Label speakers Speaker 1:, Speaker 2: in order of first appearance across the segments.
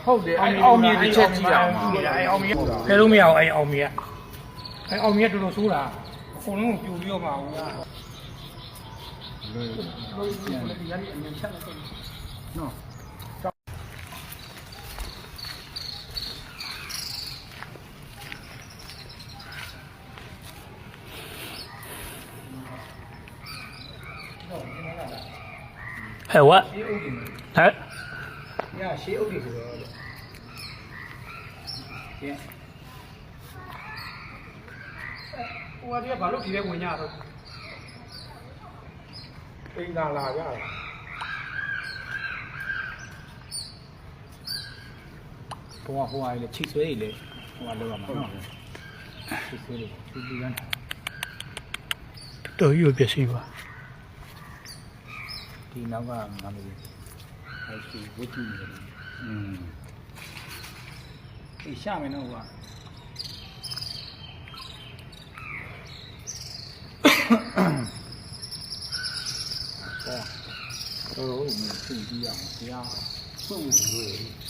Speaker 1: ဟုတ်တယ်အဲ့အောင်မြေတစ်ချက်ကြည့်အောင်အဲ့အောင်မြေဖယ်လို့မရအောင်အဲ့အောင်မြေအဲ့အောင်မြေတော်တော်ဆိုးတာအကုန်လုံးပြိုပြီးတော့မှာဟုတ်လားလို့ပြန်ရည်အမြင်ချက်လိုက်နော်
Speaker 2: ဟဲ့ဝတ်ဟဲ့
Speaker 1: ညရှေးအုပ်တွေဆိုတော့ကျင်းဟိုကတည်းကဘာလို့ဒီထဲဝင်ကြတော့ပိန်လာကြတာဟိုကလေချိတ်ဆွဲရည်လေဟိုကလောက်ရမှာနော်ချိတ်ဆွဲရည်ဒီကန်း
Speaker 2: တော်ရွပြစီပါ
Speaker 1: ဒီနောက်ကငါမလို့အဲ့ဒီဝတ်ကြည့်နေတယ်အေးရှာမယ်နော်ကွာတော့မင်းသိကြည့်အောင်တရားစွန့်လို့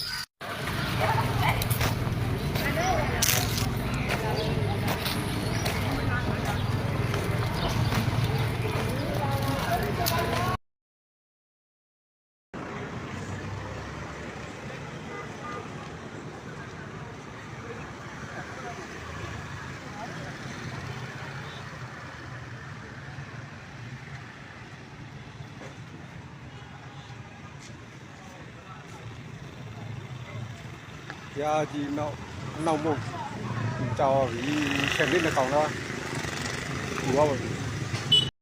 Speaker 3: ရာကြီးနောက်မုတ်ကြောက်ပြီဆက်လေးတစ်ကောင်လားဒီပါဘူး